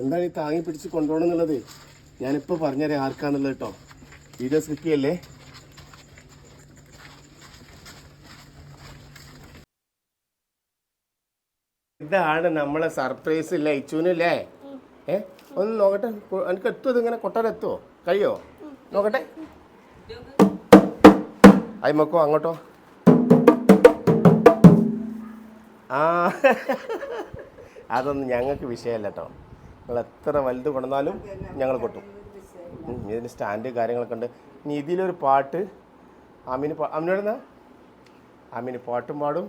എന്താണ് ഈ താങ്ങി പിടിച്ച് കൊണ്ടുപോകണം എന്നുള്ളത് ഞാനിപ്പോൾ പറഞ്ഞുതരാം ആർക്കാന്നുള്ളത് കേട്ടോ. വീഡിയോ സ്കിപ്പ് ചെയ്യല്ലേ. ഇതാണ് നമ്മളെ സർപ്രൈസ് ഇല്ലേ ഇച്ചൂനല്ലേ? ഒന്ന് നോക്കട്ടെ, എനിക്ക് എത്തുമോ? ഇതിങ്ങനെ കൊട്ടാരെത്തുമോ? കഴിയോ? നോക്കട്ടെ. അയ്മക്കോ അങ്ങോട്ടോ. ആ അതൊന്നും ഞങ്ങൾക്ക് വിഷയമല്ല കേട്ടോ. നിങ്ങൾ എത്ര വലുത് കൊണ്ടുവന്നാലും ഞങ്ങൾ കൊട്ടും. ഇതിന് സ്റ്റാൻഡ് കാര്യങ്ങളൊക്കെ ഉണ്ട്. ഇനി ഇതിലൊരു പാട്ട് അമ്മിനോടെന്നാ അമ്മിന് പാട്ടും പാടും,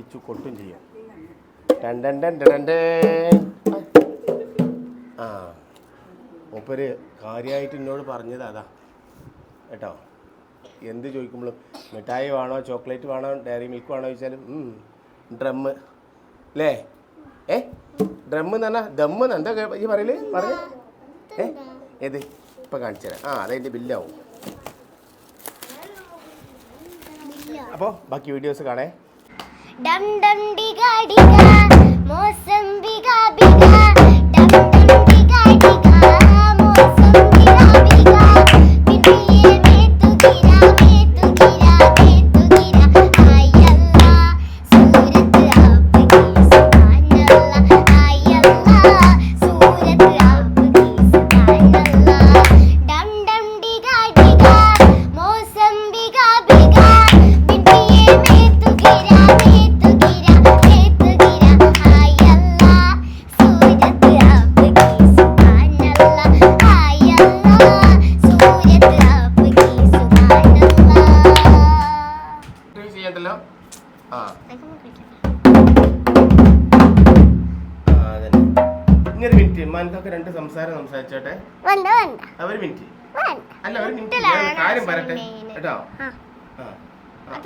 ഇച്ചു കൊട്ടും ചെയ്യും. ആ മൂപ്പര് കാര്യമായിട്ട് എന്നോട് പറഞ്ഞത് അതാ കേട്ടോ. എന്ത് ചോദിക്കുമ്പോഴും മിഠായി വേണോ, ചോക്ലേറ്റ് വേണോ, ഡയറി മിൽക്ക് വേണോ ചോദിച്ചാലും ഡ്രമ്മ് അല്ലേ? ഡ്രമ്മ് എന്ന് പറഞ്ഞാൽ ദമ്മ് എന്താ ഈ പറയല് പറഞ്ഞു? ഏത് ഇപ്പം കാണിച്ചു തരാം. അതതിൻ്റെ ബില്ലാവും. അപ്പോൾ ബാക്കി വീഡിയോസ് കാണേ. ഇങ്ങനൊരു മിനിറ്റ് മനക്കൊക്കെ രണ്ട് സംസാരം സംസാരിച്ചോട്ടെ. ഒരു മിനിറ്റ് അല്ല, ഒരു മിനിറ്റ് കാര്യം പറയട്ടെ കേട്ടോ.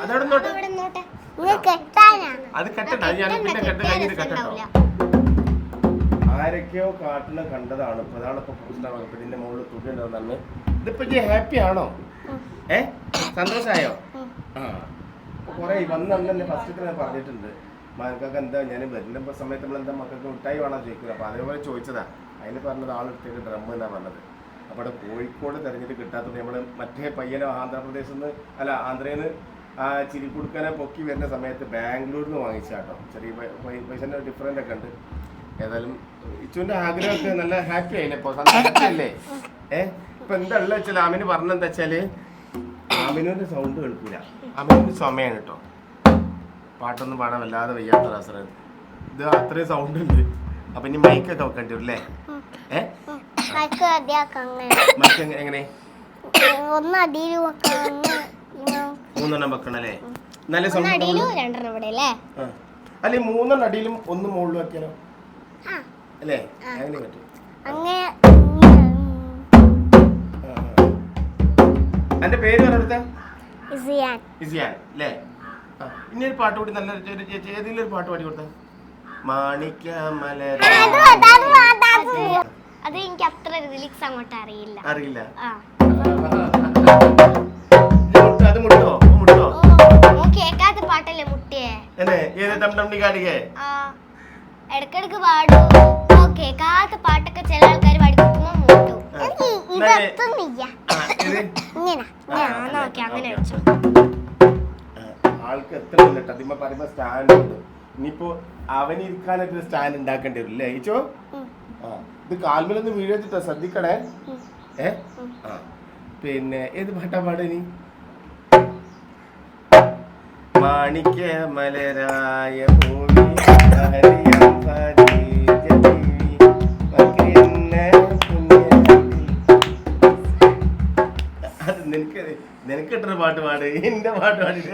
അതവിടെ അത് കെട്ടണ്ട, ഞാൻ പിന്നെ കെട്ട് കഴിഞ്ഞിട്ട് കെട്ടോ. ആരൊക്കെയോ കാട്ടിൽ കണ്ടതാണ്. ഇപ്പൊ അതാണ് ഇപ്പൊ പ്രശ്നമാണ്. ഇപ്പൊ ഇതിന്റെ മുകളിൽ തുകയുണ്ടെന്ന്. ഇതിപ്പോ ഹാപ്പി ആണോ? സന്തോഷായോ? കുറെ വന്ന് തന്നെ ഫസ്റ്റ് ഞാൻ പറഞ്ഞിട്ടുണ്ട് മക്കൾക്ക് എന്താ ഞാൻ വരുന്ന സമയത്ത് നമ്മൾ എന്താ മക്കൾക്ക് മിഠായി വേണോ ചോദിക്കുന്നത്. അപ്പോൾ അതേപോലെ ചോദിച്ചതാ. അതിന് പറഞ്ഞത് ആളെടുത്തേക്ക് ഡ്രം എന്നാണ് പറഞ്ഞത്. അപ്പോൾ അവിടെ കോഴിക്കോട് തിരഞ്ഞിട്ട് കിട്ടാത്തത് നമ്മൾ മറ്റേ പയ്യനോ ആന്ധ്രാപ്രദേശിൽ നിന്ന് അല്ല ആന്ധ്രയിൽ നിന്ന് ആ ചിരിക്കുടുക്കനെ പൊക്കി വരുന്ന സമയത്ത് ബാംഗ്ലൂരിൽ നിന്ന് വാങ്ങിച്ചാട്ടോ. ചെറിയ പൈസൻ്റെ ഡിഫറൻ്റ് ഒക്കെ ഉണ്ട്. ഏതായാലും ഇച്ചുവിൻ്റെ ആഗ്രഹമൊക്കെ നല്ല ഹാപ്പി ആയില്ലേ? ഇപ്പോൾ സന്തോഷമല്ലേ? ഇപ്പം എന്താ ഉള്ളത് വെച്ചാൽ ആമിന് പറഞ്ഞെന്താ വെച്ചാൽ ആമിനോൻ്റെ സൗണ്ട് കേൾക്കൂല. ആമിനോൻ്റെ ചുമയാണ് കേട്ടോ. പാട്ടൊന്നും പാടാൻ വല്ലാതെ വയ്യാത്ത അവസരം. ഇത് അത്രയും സൗണ്ട് ഉണ്ട്. അപ്പൊ ഇനി മൈക്കൊക്കെ വെക്കേണ്ടി വരും അല്ലേ? മൈക്ക് എങ്ങനെ? മൂന്നെണ്ണം വെക്കണം അല്ലേ? നല്ല സൗണ്ട് അല്ലെ? മൂന്നെണ്ണം അടിയിലും ഒന്ന് മുകളിലും വെക്കാനോ അല്ലേ? അങ്ങനെ പറ്റും. എന്റെ പേര് പറഞ്ഞെടുത്ത ഇസിയാൻ അല്ലേ? ഇനി ഒരു പാട്ട് കൂടി നല്ല ഏതെങ്കിലും ഒരു പാട്ട് പാടി കൊടുത്ത. മാണിക്യമലർ. അത് എനിക്ക് അത്ര ലിറിക്സ് അങ്ങോട്ട് അറിയില്ല. അത് മുട്ടോ? കേക്കാത്ത പാട്ടല്ലേ മുട്ടിയെ? ഇടക്കിടക്ക് പാടും. കേക്കാത്ത പാട്ടൊക്കെ ചില ആൾക്കാർ പാടിക്കുമ്പോ മുട്ടും. അങ്ങനെ വെച്ചു. ആൾക്ക് എത്ര അതിമ്മ പറയുമ്പോ സ്റ്റാൻഡ് ഉണ്ട്. ഇനിയിപ്പോ അവനിരിക്കാനായിട്ട് സ്റ്റാൻഡ് ഉണ്ടാക്കേണ്ടി വരും അല്ലേ ഈച്ചോ? ഇത് കാൽമലൊന്ന് വീഡിയോ വെച്ചിട്ടോ, ശ്രദ്ധിക്കണേ. പിന്നെ ഏത് പാട്ടാ പാടനി? മാണിക്യമലരായ ഭൂമി നിനക്ക് ഇട്ടൊരു പാട്ട് പാട്. എന്റെ പാട്ട് പാടില്ല.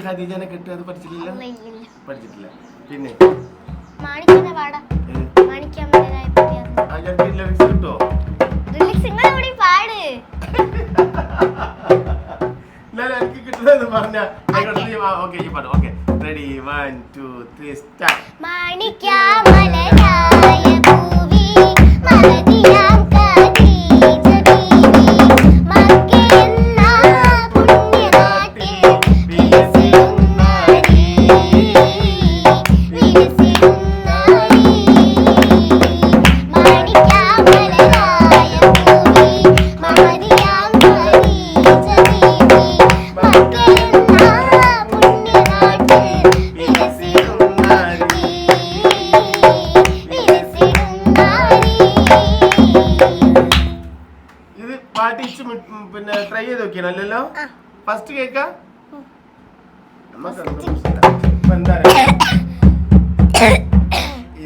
ഖദീജനെ കിട്ടും. അത് പഠിച്ചിട്ടില്ല. പിന്നെ കിട്ടോ? എനിക്ക് കിട്ടുന്നത് പറഞ്ഞ ഓക്കെ ഈ പാട്ട്. Okay ready 1 2 3 start. മാണിക്യമലരായ ഭൂമി മലതിയാം ഖദീജ ബീവി മക്കയെന്ന പുണ്യനാട്ടിൽ വിലസിടുന്ന നോക്കിയാലല്ലോ ആ. ഫസ്റ്റ് കേക്കാ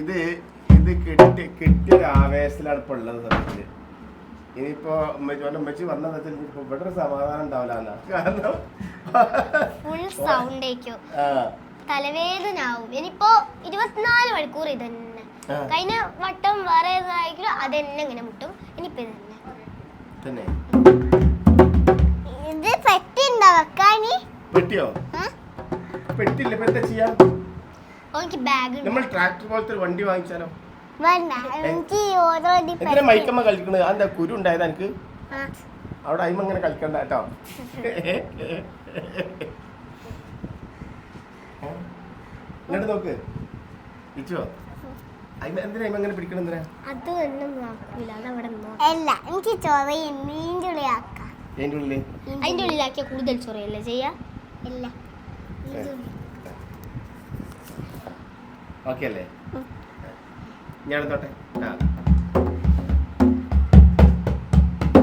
ഇത് ഇത് കിട്ടിയൊരു ആവേശത്തിലാണ് ഇപ്പൊ ഉള്ളത് സത്യത്തില്. ഇനിയിപ്പോ ഉമ്മച്ചി വന്നതെന്ന് വെച്ചാൽ ഇപ്പൊ ഇവിടെ ഒരു സമാധാനം ഉണ്ടാവില്ല. കാരണം ഫുൾ സൗണ്ട് ആയിരിക്കും, ആ തലവേദന ആവും. ഇനിയിപ്പോ 24 മണിക്കൂർ ഇത് തന്നെ. കഴിഞ്ഞ വട്ടം വേറെ ഏതായെങ്കിലും അത് തന്നെ ഇങ്ങനെ മുട്ടും. ഇനിയിപ്പോ ഇത് തന്നെ ഇത് പെട്ടിണ്ടോ വെക്കാനി? പെട്ടിയോ? പെട്ടില്ല. ഇപ്പൊ എന്താ ചെയ്യാ? എനിക്ക് ബാഗ് നമ്മൾ ട്രാക്ടർ പോലത്തെ ഒരു വണ്ടി വാങ്ങിച്ചാലോ? എനിക്ക് എന്തിനാ മൈക്കമ്മ കളിക്കണത്? എന്താ കുരു ഉണ്ടായത് എനിക്ക്? അവിടെ അയിമ ഇങ്ങനെ കളിക്കണ്ട കേട്ടോ. ഇങ്ങോട്ട് നോക്ക് ഇച്ചോ. എന്തിനാ അയിമ ഇങ്ങനെ പിടിക്കണം? എന്തിനാ? അല്ല, എനിക്ക് ചൊറയും മീൻ്റെ ഉള്ളിലാക്കാം. അതിന്റെ ഉള്ളിലാക്കിയ കൂടുതൽ ചൊറയല്ലേ ചെയ്യാ? ഇല്ല, ഓക്കെ അല്ലേ? ഞാൻ എടുത്തോട്ടെ.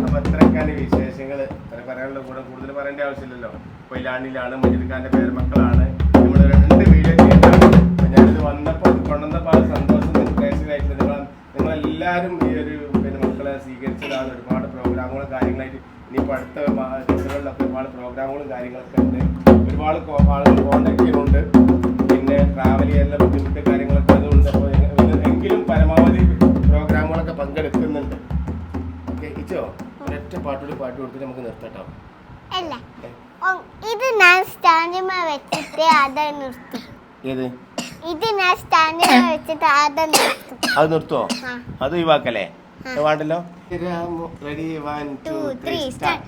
അപ്പൊ ഇത്രയൊക്കെയാണ് വിശേഷങ്ങള്. പറയാനുള്ള കൂടെ കൂടുതൽ പറയേണ്ട ആവശ്യമില്ലല്ലോ. കൊയിലാണ്ടിയിലാണ്, മജിദ്ഖാന്റെ പേരമക്കളാണ്. നമ്മൾ 2 വീഡിയോ ചെയ്തിട്ടാണ്. ഞാനിത് വന്നപ്പോൾ കൊണ്ടുവന്നപ്പോൾ ആ സന്തോഷം പ്രേക്ഷകരായിട്ട് നിങ്ങളെല്ലാവരും ഈ ഒരു മക്കളെ സ്വീകരിച്ചതാണ്. ഒരുപാട് പ്രോഗ്രാമുകളും കാര്യങ്ങളായിട്ട് ഇനിയിപ്പോൾ അടുത്ത ദിവസങ്ങളിലൊക്കെ ഒരുപാട് പ്രോഗ്രാമുകളും കാര്യങ്ങളൊക്കെ ഉണ്ട്. ഒരുപാട് ആളുകൾ കോണ്ടാക്ട് ചെയ്യുന്നുണ്ട്. പിന്നെ ട്രാവൽ ചെയ്യാനുള്ള ബുദ്ധിമുട്ട് കാര്യങ്ങളൊക്കെ അതുകൊണ്ട് അപ്പോൾ എങ്കിലും പരമാവധി പ്രോഗ്രാമുകളൊക്കെ പങ്കെടുക്കുന്നുണ്ട്. ഓക്കെ ഇച്ചോ, ഒരൊറ്റ പാട്ട് കൊടുത്തിട്ട് നമുക്ക് നിർത്തട്ടോ. അല്ല, ഇത് ഞാൻ സ്റ്റാൻഡിന്മേൽ വെച്ചിട്ട് അത് നിർത്തും. ഏത്? ഇത് ഞാൻ സ്റ്റാൻഡിന്മേൽ വെച്ചിട്ട് അത് നിർത്തും. അത് നിർത്തുവോ? അത് ഒഴിവാക്കല്ലേ? വേണ്ടല്ലോ. Ready 1 2 3 start.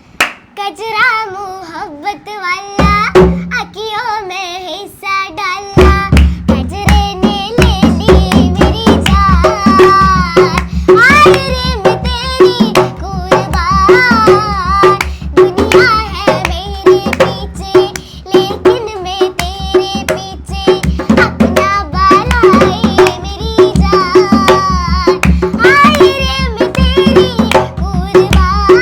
कजरा मोहब्बत वाला अखियों में हिस्सा डाला, कजरे ने ले ली मेरी जान, हाय रे मैं तेरी कुर्बान, दुनिया है मेरे पीछे लेकिन मैं तेरे पीछे, अपना बनाए मेरी जान, हाय रे मैं तेरी कुर्बान,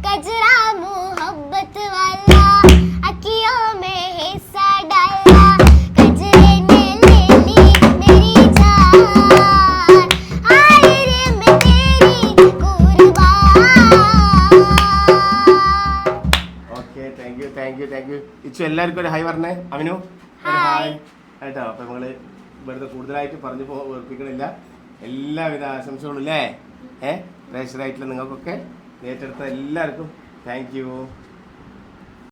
कजरा मोहब्बत वाला अखियों में हिस्सा डाला, कजरे ने ले ली मेरी जान, हाय रे मैं तेरी कुर्बान. Okay, thank you. ഇച്ചു എല്ലാവർക്കും ഒരു ഹായ് പറഞ്ഞേ. അവനു ഒരു ഹായ് കേട്ടോ. അപ്പൊ നമ്മള് ഇവിടുത്തെ കൂടുതലായിട്ട് പറഞ്ഞു ഓർപ്പിക്കണില്ല. എല്ലാവിധ ആശംസകളും അല്ലേ പ്രേക്ഷകരായിട്ടുള്ള നിങ്ങൾക്കൊക്കെ ഏറ്റെടുത്ത എല്ലാവർക്കും താങ്ക് യു.